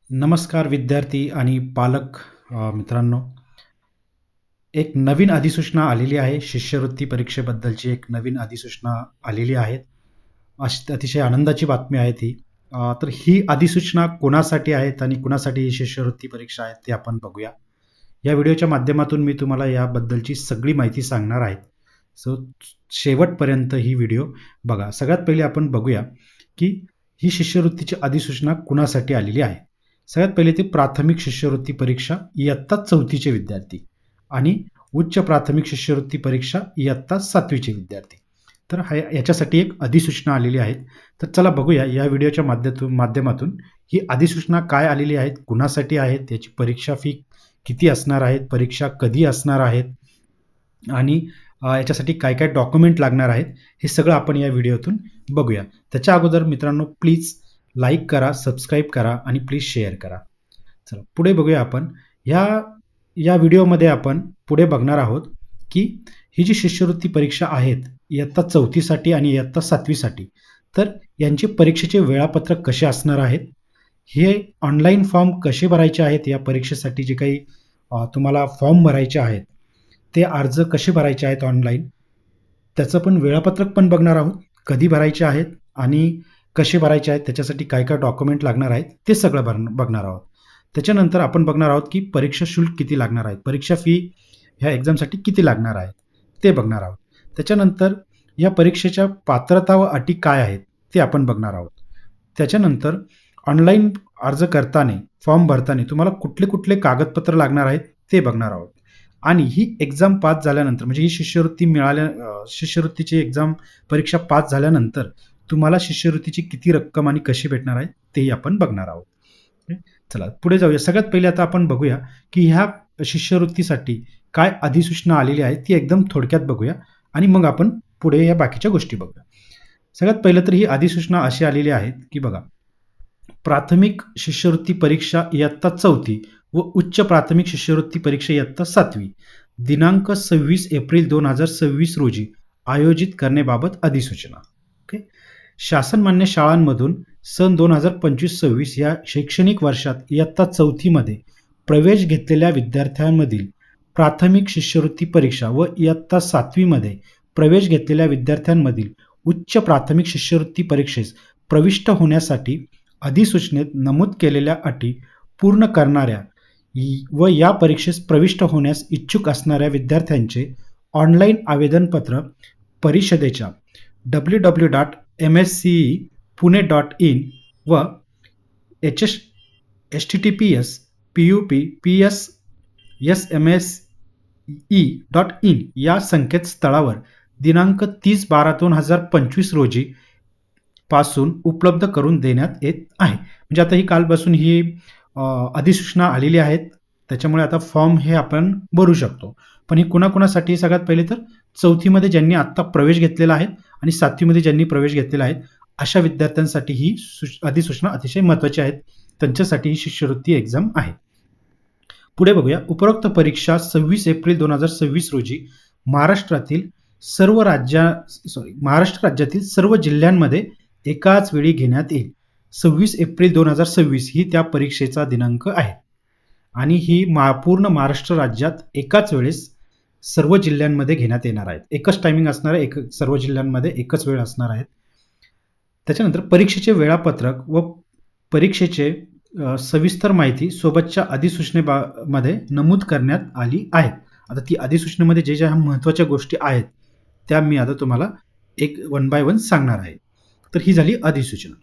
नमस्कार विद्यार्थी आणि पालक मित्रांनो. एक नवीन अधिसूचना आलेली आहे. शिष्यवृत्ती परीक्षेबद्दलची एक नवीन अधिसूचना आलेली आहे. अतिशय आनंदाची बातमी आहे ती. तर ही अधिसूचना कोणासाठी आहेत आणि कुणासाठी ही शिष्यवृत्ती परीक्षा आहे ते आपण बघूया. या व्हिडिओच्या माध्यमातून मी तुम्हाला याबद्दलची सगळी माहिती सांगणार आहे. सो शेवटपर्यंत ही व्हिडिओ बघा. सगळ्यात पहिले आपण बघूया की ही शिष्यवृत्तीची अधिसूचना कुणासाठी आलेली आहे. सगळ्यात पहिले ते प्राथमिक शिष्यवृत्ती परीक्षा इयत्ता 4थीचे विद्यार्थी आणि उच्च प्राथमिक शिष्यवृत्ती परीक्षा इयत्ता 7वीचे विद्यार्थी. तर याच्यासाठी एक अधिसूचना आलेली आहे. तर चला बघूया या व्हिडिओच्या माध्यमातून ही अधिसूचना काय आलेली आहे, कुणासाठी आहेत, याची परीक्षा फी किती असणार आहेत, परीक्षा कधी असणार आहेत आणि याच्यासाठी काय काय डॉक्युमेंट लागणार आहेत, हे सगळं आपण या व्हिडिओतून बघूया. त्याच्या अगोदर मित्रांनो प्लीज लाईक करा, सबस्क्राईब करा आणि प्लीज शेअर करा. चला पुढे बघूया आपण. या व्हिडिओमध्ये आपण पुढे बघणार आहोत की ही जी शिष्यवृत्ती परीक्षा आहेत इयत्ता 4थीसाठी आणि इयत्ता 7वीसाठी, तर यांचे परीक्षेचे वेळापत्रक कसे असणार आहेत, हे ऑनलाईन फॉर्म कसे भरायचे आहेत, या परीक्षेसाठी जे काही तुम्हाला फॉर्म भरायचे आहेत ते अर्ज कसे भरायचे आहेत ऑनलाईन, त्याचं पण वेळापत्रक पण बघणार आहोत. कधी भरायचे आहेत आणि कसे भरायचे आहेत, त्याच्यासाठी काय काय डॉक्युमेंट लागणार आहेत ते सगळं बघणार आहोत. त्याच्यानंतर आपण बघणार आहोत की परीक्षा शुल्क किती लागणार आहे, परीक्षा फी ह्या एक्झामसाठी किती लागणार आहेत ते बघणार आहोत. त्याच्यानंतर या परीक्षेच्या पात्रता व अटी काय आहेत ते आपण बघणार आहोत. त्याच्यानंतर ऑनलाईन अर्ज करताना, फॉर्म भरताना तुम्हाला कुठले कुठले कागदपत्र लागणार आहेत ते बघणार आहोत. आणि ही एक्झाम पास झाल्यानंतर, म्हणजे ही शिष्यवृत्तीची एक्झाम परीक्षा पास झाल्यानंतर तुम्हाला शिष्यवृत्तीची किती रक्कम आणि कशी भेटणार आहे तेही आपण बघणार आहोत. चला पुढे जाऊया. सगळ्यात पहिले आता आपण बघूया की ह्या शिष्यवृत्तीसाठी काय अधिसूचना आलेली आहे ती एकदम थोडक्यात बघूया आणि मग आपण पुढे या बाकीच्या गोष्टी बघूया. सगळ्यात पहिलं तर ही अधिसूचना अशी आलेली आहे की बघा, प्राथमिक शिष्यवृत्ती परीक्षा इयत्ता 4थी व उच्च प्राथमिक शिष्यवृत्ती परीक्षा इयत्ता 7वी दिनांक 26 एप्रिल 2026 रोजी आयोजित करण्याबाबत अधिसूचना. ओके. शासनमान्य शाळांमधून सन 2025-26 या शैक्षणिक वर्षात इयत्ता 4थीमध्ये प्रवेश घेतलेल्या विद्यार्थ्यांमधील प्राथमिक शिष्यवृत्ती परीक्षा व इयत्ता 7वीमध्ये प्रवेश घेतलेल्या विद्यार्थ्यांमधील उच्च प्राथमिक शिष्यवृत्ती परीक्षेस प्रविष्ट होण्यासाठी अधिसूचनेत नमूद केलेल्या अटी पूर्ण करणाऱ्या व या परीक्षेस प्रविष्ट होण्यास इच्छुक असणाऱ्या विद्यार्थ्यांचे ऑनलाईन आवेदनपत्र परिषदेच्या www.mscepune.in व https://pupps.smse.in या संकेतस्थळावर दिनांक 30/12/2025 रोजी पासून उपलब्ध करून देण्यात येत आहे. म्हणजे आता ही कालपासून ही अधिसूचना आलेली आहेत, त्याच्यामुळे आता फॉर्म हे आपण भरू शकतो. पण ही कुणाकुणासाठी? सगळ्यात पहिले तर 4थीमध्ये ज्यांनी आत्ता प्रवेश घेतलेला आहे आणि 7वीमध्ये ज्यांनी प्रवेश घेतलेला आहे अशा विद्यार्थ्यांसाठी ही अधिसूचना अतिशय महत्त्वाची आहे. त्यांच्यासाठी ही शिष्यवृत्ती एक्झाम आहे. पुढे बघूया. उपरोक्त परीक्षा 26 एप्रिल 2026 रोजी महाराष्ट्र राज्यातील सर्व जिल्ह्यांमध्ये एकाच वेळी घेण्यात येईल. 26 एप्रिल 2026 ही त्या परीक्षेचा दिनांक आहे आणि ही पूर्ण महाराष्ट्र राज्यात एकाच वेळेस सर्व जिल्ह्यांमध्ये घेण्यात येणार आहेत. एकच टायमिंग असणार आहे, सर्व जिल्ह्यांमध्ये एकच वेळ असणार आहे. त्याच्यानंतर परीक्षेचे वेळापत्रक व परीक्षेचे सविस्तर माहिती सोबतच्या अधिसूचनेमध्ये नमूद करण्यात आली आहे. आता ती अधिसूचनेमध्ये जे ज्या महत्त्वाच्या गोष्टी आहेत त्या मी आता तुम्हाला एक वन बाय वन सांगणार आहे. तर ही झाली अधिसूचना.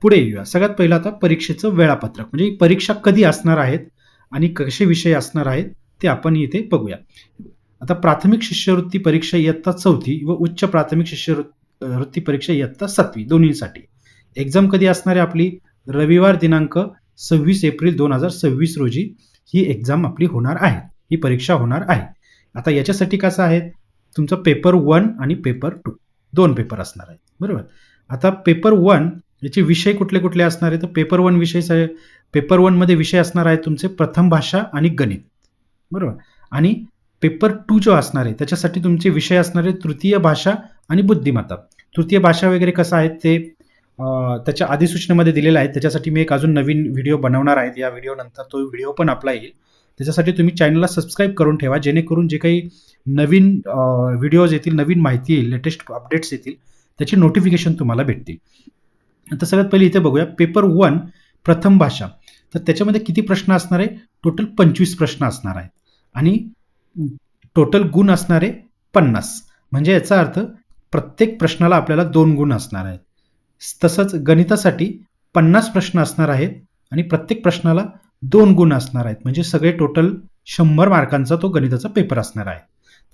पुढे येऊया. सगळ्यात पहिलं आता परीक्षेचं वेळापत्रक, म्हणजे परीक्षा कधी असणार आहेत आणि कसे विषय असणार आहेत ते आपण इथे बघूया. आता प्राथमिक शिष्यवृत्ती परीक्षा इयत्ता 4थी व उच्च प्राथमिक शिष्यवृत्ती परीक्षा इयत्ता 7वी दोन्हीसाठी एक्झाम कधी असणार आहे आपली? रविवार दिनांक 26 एप्रिल 2026 रोजी ही एक्झाम आपली होणार आहे, ही परीक्षा होणार आहे. आता याच्यासाठी कसं आहे, तुमचा पेपर 1 आणि पेपर 2 दोन पेपर असणार आहेत, बरोबर. आता पेपर 1 याचे विषय कुठले कुठले असणार आहे? तर पेपर 1 मध्ये विषय असणार आहे तुमचे प्रथम भाषा आणि गणित, बरोबर. आणि पेपर 2 जो असणार आहे त्याच्यासाठी तुमचे विषय असणार आहे तृतीय भाषा आणि बुद्धिमत्ता. तृतीय भाषा वगैरे कसं आहे ते त्याच्या अधिसूचनेमध्ये दिलेला आहे. त्याच्यासाठी मी एक अजून नवीन व्हिडिओ बनवणार आहे. या व्हिडिओनंतर तो व्हिडिओ पण आपला येईल. त्याच्यासाठी तुम्ही चॅनलला सबस्क्राईब करून ठेवा, जेणेकरून जे काही नवीन व्हिडिओज येतील, नवीन माहिती येईल, लेटेस्ट अपडेट्स येतील, त्याची नोटिफिकेशन तुम्हाला भेटतील. तर सगळ्यात पहिले इथे बघूया पेपर 1 प्रथम भाषा. तर त्याच्यामध्ये किती प्रश्न असणार आहे? टोटल 25 प्रश्न असणार आहेत आणि टोटल गुण असणारे 50. म्हणजे याचा अर्थ प्रत्येक प्रश्नाला आपल्याला 2 गुण असणार आहेत. तसंच गणितासाठी 50 प्रश्न असणार आहेत आणि प्रत्येक प्रश्नाला 2 गुण असणार आहेत. म्हणजे सगळे टोटल 100 मार्कांचा तो गणिताचा पेपर असणार आहे.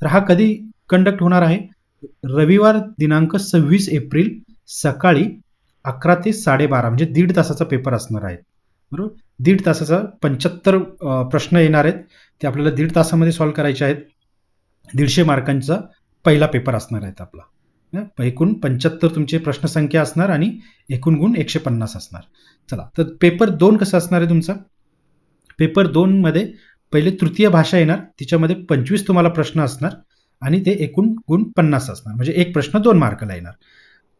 तर हा कधी कंडक्ट होणार आहे? रविवार दिनांक 26 एप्रिल सकाळी 11 ते 12:30 म्हणजे 1.5 तासाचा पेपर असणार आहे. बरोबर, 1.5 तासाचा 75 प्रश्न येणार आहेत. ते आपल्याला 1.5 तासामध्ये सॉल्व्ह करायचे आहेत. 150 मार्कांचा पहिला पेपर असणार आहे आपला. एकूण 75 तुमची प्रश्नसंख्या असणार आणि एकूण गुण 150 असणार. चला, तर पेपर 2 कसा असणार आहे तुमचा? पेपर 2 मध्ये पहिले तृतीय भाषा येणार, तिच्यामध्ये 25 तुम्हाला प्रश्न असणार आणि ते एकूण गुण 50 असणार. म्हणजे एक प्रश्न 2 मार्काला येणार.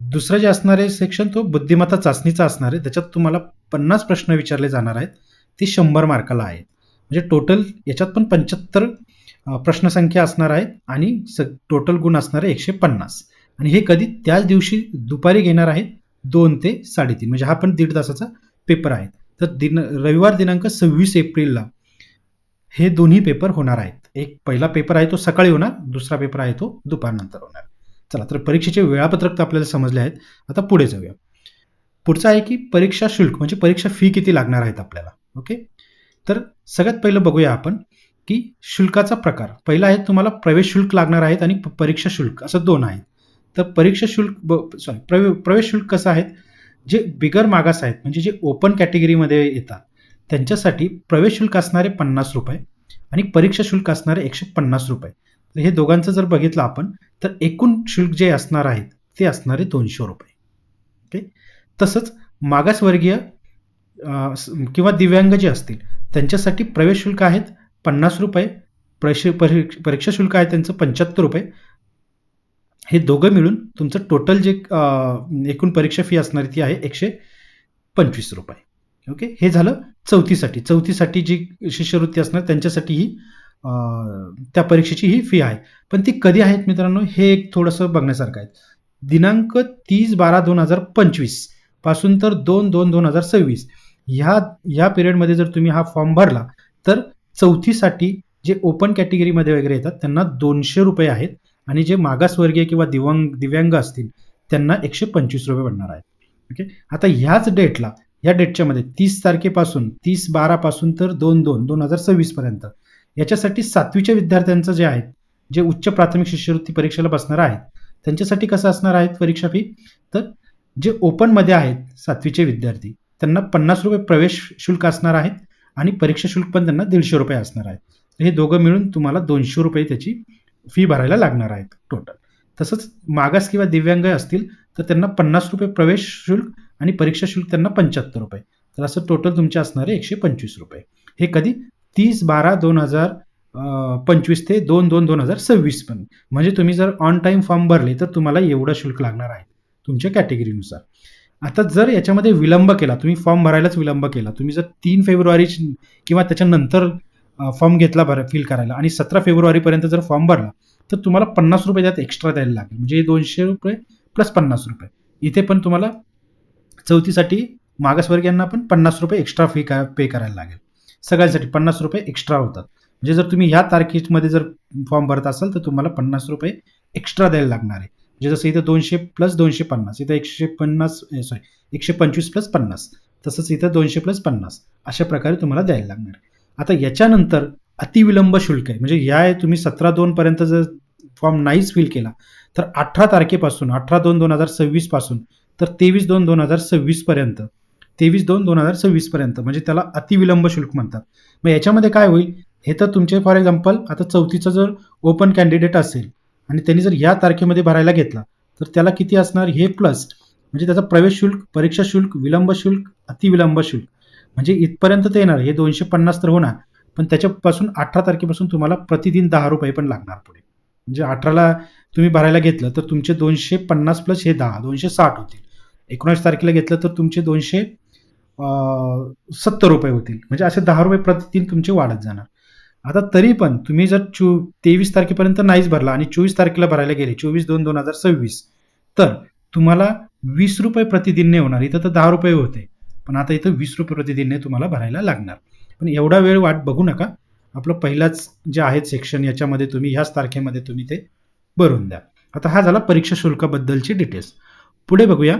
दुसरं जे असणार आहे सेक्शन तो बुद्धिमत्ता चाचणीचा असणार आहे. त्याच्यात तुम्हाला 50 प्रश्न विचारले जाणार आहेत. ते 100 मार्काला आहेत. म्हणजे टोटल याच्यात पण 75 प्रश्नसंख्या असणार आहे आणि टोटल गुण असणार आहे 150. आणि हे कधी? त्याच दिवशी दुपारी घेणार आहेत 2 ते 3:30. म्हणजे हा पण 1.5 तासाचा पेपर आहे. तर रविवार दिनांक 26 एप्रिलला हे दोन्ही पेपर होणार आहेत. एक पहिला पेपर आहे तो सकाळी होणार, दुसरा पेपर आहे तो दुपारनंतर होणार. चला, तर परीक्षेचे वेळापत्रक तर आपल्याला समजले आहेत. आता पुढे जाऊया. पुढचं आहे की परीक्षा शुल्क, म्हणजे परीक्षा फी किती लागणार आहेत आपल्याला. ओके, तर सगळ्यात पहिलं बघूया आपण की शुल्काचा प्रकार. पहिला आहे तुम्हाला प्रवेश शुल्क लागणार आहेत आणि परीक्षा शुल्क, असं 2 आहेत. तर परीक्षा शुल्क प्रवेश शुल्क कसं आहे? जे बिगर मागास आहेत, म्हणजे जे ओपन कॅटेगरीमध्ये येतात, त्यांच्यासाठी प्रवेश शुल्क असणारे 50 रुपये आणि परीक्षा शुल्क असणारे 150 रुपये. तर हे दोघांचं जर बघितलं आपण, तर एकूण शुल्क जे असणार आहेत ते असणारे 200 रुपये. ओके, तसंच मागासवर्गीय किंवा दिव्यांग जे असतील त्यांच्यासाठी प्रवेश शुल्क आहेत 50 रुपये, परीक्षा शुल्क आहे त्यांचं 75 रुपये. हे दोघं मिळून तुमचं टोटल जे एकूण परीक्षा फी असणारी ती आहे 125 रुपये. ओके, हे झालं चौथीसाठी. चौथीसाठी जी शिष्यवृत्ती असणार त्यांच्यासाठी ही त्या परीक्षेची ही फी आहे. पण ती कधी आहेत मित्रांनो, हे एक थोडंसं बघण्यासारखं आहे. दिनांक 30/12/2025 पासून तर 2/2/2026 ह्या पिरियडमध्ये जर तुम्ही हा फॉर्म भरला तर चौथीसाठी जे ओपन कॅटेगरीमध्ये वगैरे येतात त्यांना 200 रुपये आहेत आणि जे मागासवर्गीय किंवा दिव्यांग असतील त्यांना 125 रुपये बनणार आहेत. ओके, आता ह्याच डेटला, या डेटच्या मध्ये 30 तारखेपासून 30/12 पासून तर 2/2/2026 पर्यंत याच्यासाठी 7वीच्या विद्यार्थ्यांचं जे आहेत, जे उच्च प्राथमिक शिष्यवृत्ती परीक्षेला बसणार आहेत, त्यांच्यासाठी कसं असणार आहेत परीक्षा फी? तर जे ओपनमध्ये आहेत 7वीचे विद्यार्थी त्यांना 50 रुपये प्रवेश शुल्क असणार आहेत आणि परीक्षा शुल्क पण त्यांना 150 रुपये असणार आहेत. हे दोघं मिळून तुम्हाला 200 रुपये त्याची फी भरायला लागणार आहेत टोटल. तसंच मागास किंवा दिव्यांग असतील तर त्यांना 50 रुपये प्रवेश शुल्क आणि परीक्षा शुल्क त्यांना 75 रुपये. तर असं टोटल तुमचे असणारे 125 रुपये. हे कधी? 30/12/2025 ते 2/2/2026 पण. म्हणजे तुम्ही जर ऑन टाइम फॉर्म भरले तर तुम्हाला एवढं शुल्क लागणार आहे तुमच्या कॅटेगरीनुसार. आता जर याच्यामध्ये विलंब केला, तुम्ही फॉर्म भरायलाच विलंब केला, तुम्ही जर 3 फेब्रुवारी किंवा त्याच्यानंतर फॉर्म घेतला फिल करायला आणि 17 फेब्रुवारीपर्यंत जर फॉर्म भरला तर तुम्हाला 50 रुपये त्यात एक्स्ट्रा द्यायला लागेल. म्हणजे 200 रुपये प्लस 50 रुपये. इथे पण तुम्हाला चौथीसाठी मागासवर्गीयांना पण 50 रुपये एक्स्ट्रा फी पे करायला लागेल. सगळ्यांसाठी 50 रुपये एक्स्ट्रा होतात. म्हणजे जर तुम्ही ह्या तारखेमध्ये जर फॉर्म भरत असाल तर तुम्हाला 50 रुपये एक्स्ट्रा द्यायला लागणार आहे. म्हणजे जसं इथं 200 प्लस 250, इथं 125 प्लस 50, तसंच इथं 200 प्लस 50, अशा प्रकारे तुम्हाला द्यायला लागणार आहे. आता याच्यानंतर अतिविलंब शुल्क आहे. म्हणजे या तुम्ही 17/2 पर्यंत जर फॉर्म नाहीच फिल केला तर 18 तारखेपासून 18/2/2026 पासून तर 23/2/2026 पर्यंत 23/2/2026 पर्यंत म्हणजे त्याला अतिविलंब शुल्क म्हणतात. मग याच्यामध्ये काय होईल? हे तर तुमचे फॉर एक्झाम्पल आता चौथीचा जर ओपन कॅन्डिडेट असेल आणि त्यांनी जर या तारखेमध्ये भरायला घेतला तर त्याला किती असणार? हे प्लस म्हणजे त्याचा प्रवेश शुल्क, परीक्षा शुल्क, विलंब शुल्क, अतिविलंब शुल्क, म्हणजे इथपर्यंत ते येणार. हे 250 तर होणार, पण त्याच्यापासून 18 तारखेपासून तुम्हाला प्रतिदिन 10 रुपये पण लागणार पुढे. म्हणजे 18ला तुम्ही भरायला घेतलं तर तुमचे 250 प्लस हे 10, 260 होतील. 19 तारखेला घेतलं तर तुमचे 270 रुपये होतील. म्हणजे असे 10 रुपये प्रतिदिन तुमचे वाढत जाणार. आता तरी पण तुम्ही जर 23 तारखेपर्यंत नाहीच भरला आणि 24 तारखेला भरायला गेले, 24/2/2026, तर तुम्हाला 20 रुपये प्रतिदिनने होणार. इथं तर 10 रुपये होते, पण आता इथं 20 रुपये प्रतिदिनने तुम्हाला भरायला लागणार. पण एवढा वेळ वाट बघू नका. आपलं पहिलाच जे आहेत सेक्शन, याच्यामध्ये तुम्ही ह्याच तारखेमध्ये तुम्ही ते भरून द्या. आता हा झाला परीक्षा शुल्काबद्दलची डिटेल्स. पुढे बघूया.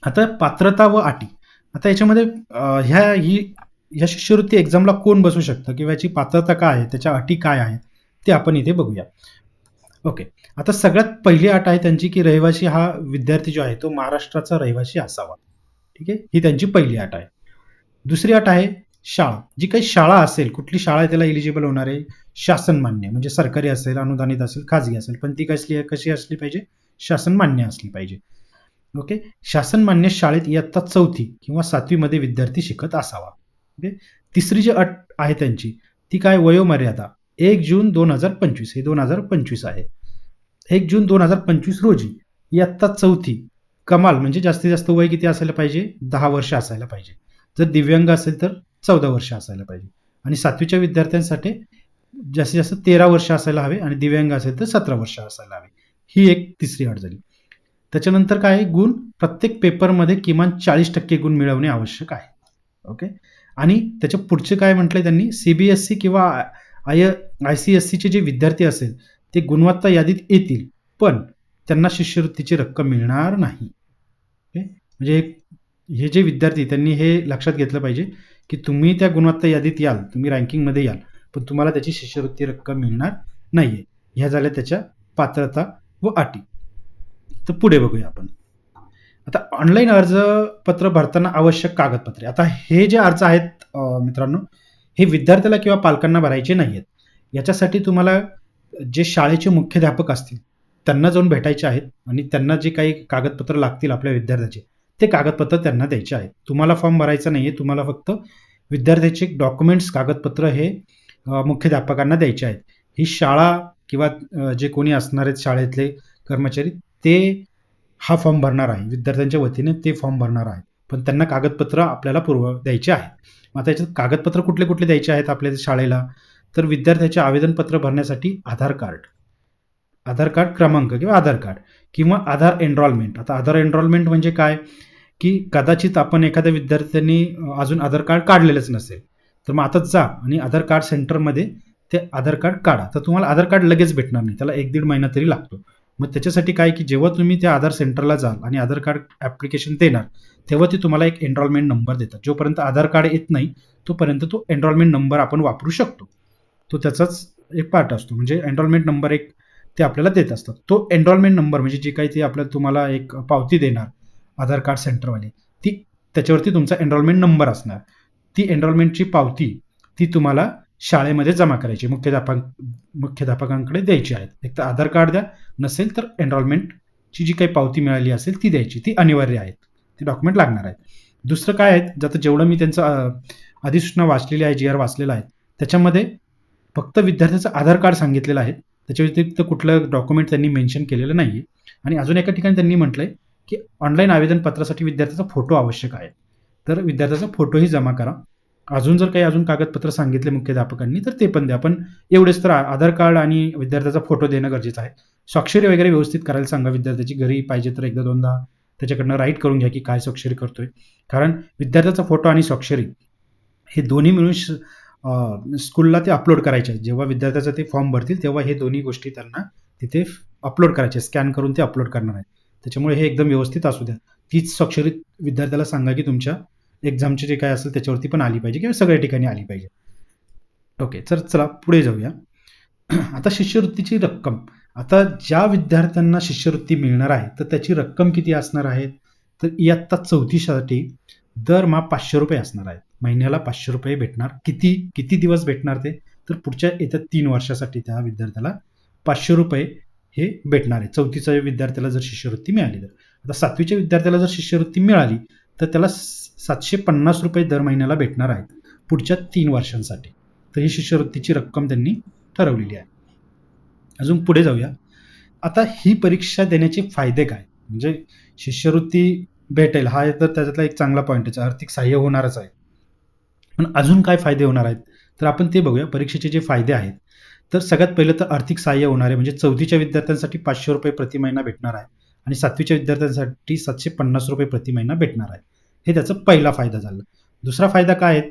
आता पात्रता व अटी. आता याच्यामध्ये ह्या शिष्यवृत्ती एक्झामला कोण बसू शकतं किंवा याची पात्रता काय आहे, त्याच्या अटी काय आहेत, ते आपण इथे बघूया. ओके. आता सगळ्यात पहिली अट आहे त्यांची, की रहिवासी हा विद्यार्थी जो आहे तो महाराष्ट्राचा रहिवासी असावा. ठीक आहे, ही त्यांची पहिली अट आहे. दुसरी अट आहे शाळा. जी काही शाळा असेल, कुठली शाळा आहे त्याला इलिजिबल होणार आहे, शासन मान्य, म्हणजे सरकारी असेल, अनुदानित असेल, खाजगी असेल, पण ती कशी असली पाहिजे, शासन मान्य असली पाहिजे. ओके. शासन मान्य शाळेत इयत्ता 4थी किंवा 7वी मध्ये विद्यार्थी शिकत असावा. ओके. तिसरी जी अट आहे त्यांची, ती काय, वयोमर्यादा 1 जून 2025, हे 2025 आहे. 1 जून 2025 रोजी इयत्ता 4थी कमाल, म्हणजे जास्तीत जास्त वय किती असायला पाहिजे, 10 वर्ष असायला पाहिजे. जर दिव्यांग असेल तर 14 वर्ष असायला पाहिजे. आणि 7वीच्या विद्यार्थ्यांसाठी जास्तीत जास्त 13 वर्ष असायला हवे आणि दिव्यांग असेल तर 17 वर्ष असायला हवे. ही एक तिसरी अट झाली. त्याच्यानंतर काय आहे, गुण प्रत्येक पेपरमध्ये किमान 40% गुण मिळवणे आवश्यक आहे. ओके. आणि त्याच्या पुढचे काय म्हटलंय त्यांनी, सीबीएसई किंवा ICSCचे जे विद्यार्थी असेल ते गुणवत्ता यादीत येतील, पण त्यांना शिष्यवृत्तीची रक्कम मिळणार नाही. ओके. म्हणजे हे जे विद्यार्थी, त्यांनी हे लक्षात घेतलं पाहिजे की तुम्ही त्या गुणवत्ता यादीत याल, तुम्ही रँकिंगमध्ये याल, पण तुम्हाला त्याची शिष्यवृत्ती रक्कम मिळणार नाहीये. ह्या झाल्या त्याच्या पात्रता व अटी. तर पुढे बघूया आपण. आता ऑनलाईन अर्जपत्र भरताना आवश्यक कागदपत्रे. आता हे जे अर्ज आहेत मित्रांनो, हे विद्यार्थ्याला किंवा पालकांना भरायचे नाही आहेत. याच्यासाठी तुम्हाला जे शाळेचे मुख्याध्यापक असतील त्यांना जाऊन भेटायचे आहेत आणि त्यांना जे काही कागदपत्र लागतील आपल्या विद्यार्थ्याचे, ते कागदपत्र त्यांना द्यायचे आहेत. तुम्हाला फॉर्म भरायचा नाही आहे, तुम्हाला फक्त विद्यार्थ्याचे डॉक्युमेंट्स, कागदपत्र हे मुख्याध्यापकांना द्यायचे आहेत. ही शाळा किंवा जे कोणी असणार आहेत शाळेतले कर्मचारी, ते हा फॉर्म भरणार आहे, विद्यार्थ्यांच्या वतीने ते फॉर्म भरणार आहे, पण त्यांना कागदपत्र आपल्याला द्यायचे आहेत. मग आता याच्यात कागदपत्र कुठले कुठले द्यायचे आहेत आपल्या शाळेला, तर विद्यार्थ्याचे आवेदनपत्र भरण्यासाठी आधार कार्ड क्रमांक किंवा आधार कार्ड किंवा आधार एनरोलमेंट. आता आधार एनरोलमेंट म्हणजे काय, की कदाचित आपण एखाद्या विद्यार्थ्यांनी अजून आधार कार्ड काढलेलंच नसेल, तर मग आता जा आणि आधार कार्ड सेंटरमध्ये ते आधार कार्ड काढा. तर तुम्हाला आधार कार्ड लगेच भेटणार नाही, त्याला 1-1.5 महिना तरी लागतो. मग त्याच्यासाठी काय, की जेव्हा तुम्ही त्या आधार सेंटरला जाल आणि आधार कार्ड ॲप्लिकेशन देणार, तेव्हा ते तुम्हाला एक एनरोलमेंट नंबर देतात. जोपर्यंत आधार कार्ड येत नाही तोपर्यंत तो एनरोलमेंट नंबर आपण वापरू शकतो. तो त्याचाच एक पार्ट असतो. म्हणजे एनरोलमेंट नंबर एक ते आपल्याला देत असतात. तो एनरोलमेंट नंबर म्हणजे जी काही ते आपल्याला तुम्हाला एक पावती देणार आधार कार्ड सेंटरवाले, ती त्याच्यावरती तुमचा एनरोलमेंट नंबर असणार. ती एनरोलमेंटची पावती ती तुम्हाला शाळेमध्ये जमा करायची, मुख्याध्यापकांकडे द्यायची आहे. एक तर आधार कार्ड द्या, नसेल तर एनरोलमेंटची जी काही पावती मिळाली असेल ती द्यायची. ती अनिवार्य आहेत, ती डॉक्युमेंट लागणार आहेत. दुसरं काय आहे, जातं जेवढं मी त्यांचं अधिसूचना वाचलेली आहे, GR वाचलेला आहे, त्याच्यामध्ये फक्त विद्यार्थ्याचं आधार कार्ड सांगितलेलं आहे. त्याच्या व्यतिरिक्त कुठलं डॉक्युमेंट त्यांनी मेन्शन केलेलं नाही आहे. आणि अजून एका ठिकाणी त्यांनी म्हटलंय की ऑनलाईन आवेदनपत्रासाठी विद्यार्थ्याचा फोटो आवश्यक आहे, तर विद्यार्थ्याचा फोटोही जमा करा. अजून जर काही कागदपत्र सांगितले मुख्याध्यापकांनी तर ते पण द्या, पण एवढेच तर आधार कार्ड आणि विद्यार्थ्याचा फोटो देणं गरजेचं आहे. स्वाक्षरी वगैरे व्यवस्थित करायला सांगा विद्यार्थ्याची, घरी पाहिजे तर 1-2दा त्याच्याकडनं राईट करून घ्या की काय स्वाक्षरी करतोय. कारण विद्यार्थ्याचा फोटो आणि स्वाक्षरी हे दोन्ही मिळून स्कूलला ते अपलोड करायचे आहेत. जेव्हा विद्यार्थ्याचा ते फॉर्म भरतील तेव्हा हे दोन्ही गोष्टी त्यांना तिथे अपलोड करायचे, स्कॅन करून ते अपलोड करणार आहेत. त्याच्यामुळे हे एकदम व्यवस्थित असू द्या. तीच स्वाक्षरी विद्यार्थ्याला सांगा की तुमच्या एक्झामचे जे काय असेल त्याच्यावरती पण आली पाहिजे किंवा सगळ्या ठिकाणी आली पाहिजे. ओके, तर चला पुढे जाऊया. आता शिष्यवृत्तीची रक्कम. आता ज्या विद्यार्थ्यांना शिष्यवृत्ती मिळणार आहे तर त्याची रक्कम किती असणार आहे, तर इयत्ता 4थीसाठी दरमहा 500 रुपये असणार आहेत. महिन्याला 500 रुपये भेटणार. किती दिवस भेटणार ते, तर पुढच्या येत्या 3 वर्षासाठी त्या विद्यार्थ्याला 500 रुपये हे भेटणार आहे. 4थीच्या विद्यार्थ्याला जर शिष्यवृत्ती मिळाली तर. आता 7वीच्या विद्यार्थ्याला जर शिष्यवृत्ती मिळाली तर त्याला 750 रुपये दर महिन्याला भेटणार आहेत पुढच्या 3 वर्षांसाठी. तर ही शिष्यवृत्तीची रक्कम त्यांनी ठरवलेली आहे. अजून पुढे जाऊया. आता ही परीक्षा देण्याचे फायदे काय, म्हणजे शिष्यवृत्ती भेटेल. हा तर त्याच्यातला एक चांगला पॉइंट आहे. आर्थिक सहाय्य होणारच आहे. पण अजून काय फायदे होणार आहेत? तर आपण ते बघूया परीक्षेचे जे फायदे आहेत. तर सगळ्यात पहिलं तर आर्थिक सहाय्य होणार आहे. म्हणजे 4थीच्या विद्यार्थ्यांसाठी ₹500 प्रति महिना भेटणार आहे आणि 7वीच्या विद्यार्थ्यांसाठी ₹750 प्रति महिना भेटणार आहे. हे त्याचा पहिला फायदा झाला. दुसरा फायदा काय आहे,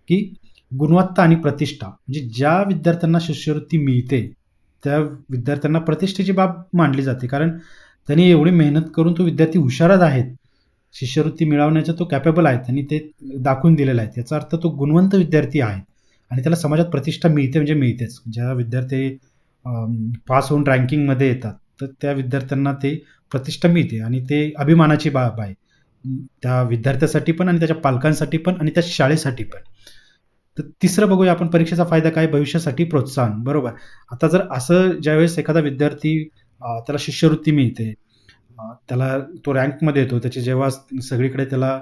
की गुणवत्ता आणि प्रतिष्ठा. म्हणजे ज्या विद्यार्थ्यांना शिष्यवृत्ती मिळते, त्या विद्यार्थ्यांना प्रतिष्ठेची बाब मानली जाते. कारण त्यांनी एवढी मेहनत करून तो विद्यार्थी हुशारच आहेत. शिष्यवृत्ती मिळवण्याचा तो कॅपेबल आहे. त्यांनी ते दाखवून दिलेलं आहे. याचा अर्थ तो गुणवंत विद्यार्थी आहे आणि त्याला समाजात प्रतिष्ठा मिळते म्हणजे मिळतेच. ज्या विद्यार्थी पास होऊन रँकिंगमध्ये येतात, तर त्या विद्यार्थ्यांना ते प्रतिष्ठा मिळते आणि ते अभिमानाची बाब आहे. त्या विद्यार्थ्यासाठी पण आणि त्याच्या पालकांसाठी पण आणि त्या शाळेसाठी पण. तर तिसरं बघूया आपण परीक्षेचा फायदा काय? भविष्यासाठी प्रोत्साहन. बरोबर. आता जर असं ज्यावेळेस एखादा विद्यार्थी त्याला शिष्यवृत्ती मिळते, त्याला तो रँकमध्ये येतो. त्याची जेव्हा सगळीकडे त्याला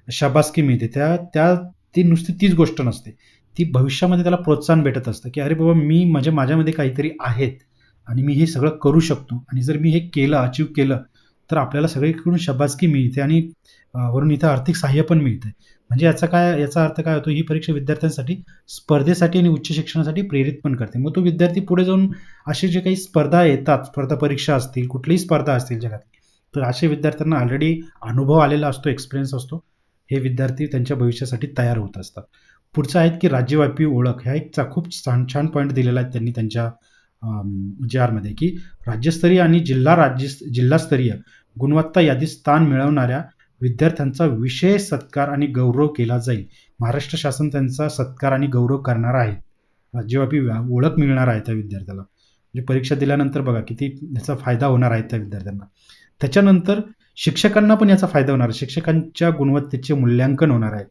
शाबासकी मिळते, त्या त्या ती नुसती तीच गोष्ट नसते. ती भविष्यामध्ये त्याला प्रोत्साहन भेटत असतं, की "अरे बाबा, मी म्हणजे माझ्यामध्ये काहीतरी आहेत आणि मी हे सगळं करू शकतो आणि जर मी हे केलं, अचीव्ह केलं, तर आपल्याला सगळीकडून शाबासकी मिळते आणि वरून इथं आर्थिक सहाय्य पण मिळतंय." म्हणजे याचा अर्थ काय होतो, ही परीक्षा विद्यार्थ्यांसाठी स्पर्धेसाठी आणि उच्च शिक्षणासाठी प्रेरित पण करते. मग तो विद्यार्थी पुढे जाऊन असे जे काही स्पर्धा येतात, स्पर्धा परीक्षा असतील, कुठलीही स्पर्धा असतील जगात, तर अशा विद्यार्थ्यांना ऑलरेडी अनुभव आलेला असतो, एक्सपिरियन्स असतो. हे विद्यार्थी त्यांच्या भविष्यासाठी तयार होत असतात. पुढचं आहे की राज्यव्यापी ओळख. ह्या एक खूप छान छान पॉईंट दिलेला आहे त्यांनी त्यांच्या जे-आरमध्ये, की राज्यस्तरीय आणि जिल्हास्तरीय गुणवत्ता यादीत स्थान मिळवणाऱ्या विद्यार्थ्यांचा विशेष सत्कार आणि गौरव केला जाईल. महाराष्ट्र शासन त्यांचा सत्कार आणि गौरव करणार आहे. राज्यव्यापी ओळख मिळणार आहे त्या विद्यार्थ्याला. म्हणजे परीक्षा दिल्यानंतर बघा किती त्याचा फायदा होणार आहे त्या विद्यार्थ्यांना. त्याच्यानंतर शिक्षकांना पण याचा फायदा होणार आहे. शिक्षकांच्या गुणवत्तेचे मूल्यांकन होणार आहे.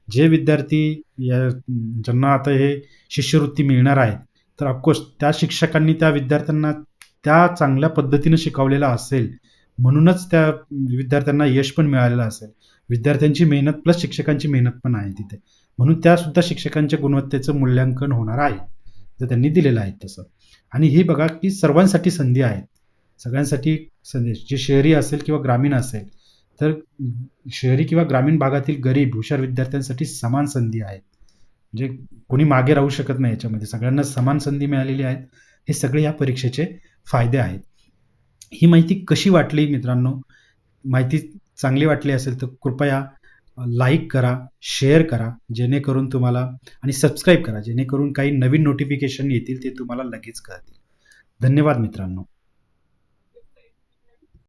जे विद्यार्थी ज्यांना आता हे शिष्यवृत्ती मिळणार आहे, तर ऑफकोर्स त्या शिक्षकांनी त्या विद्यार्थ्यांना त्या चांगल्या पद्धतीनं शिकवलेलं असेल, म्हणूनच त्या विद्यार्थ्यांना यश पण मिळालेलं असेल. विद्यार्थ्यांची मेहनत प्लस शिक्षकांची मेहनत पण आहे तिथे. म्हणून त्यासुद्धा शिक्षकांच्या गुणवत्तेचं मूल्यांकन होणार आहे. तर त्यांनी दिलेलं आहे तसं. आणि हे बघा की सर्वांसाठी संधी आहेत. सगळ्यांसाठी संदेश जे शहरी असेल किंवा ग्रामीण असेल, तर शहरी किंवा ग्रामीण भागातील गरीब हुशार विद्यार्थ्यांसाठी समान संधी आहेत. म्हणजे कोणी मागे राहू शकत नाही याच्यामध्ये. सगळ्यांना समान संधी मिळालेली आहे. हे सगळे या परीक्षेचे फायदे आहेत. ही माहिती कशी वाटली मित्रांनो? माहिती चांगली वाटली असेल तर कृपया लाईक करा, शेअर करा, जेणेकरून तुम्हाला आणि सबस्क्राईब करा, जेणेकरून काही नवीन नोटिफिकेशन येतील ते तुम्हाला लगेच कळतील. धन्यवाद मित्रांनो.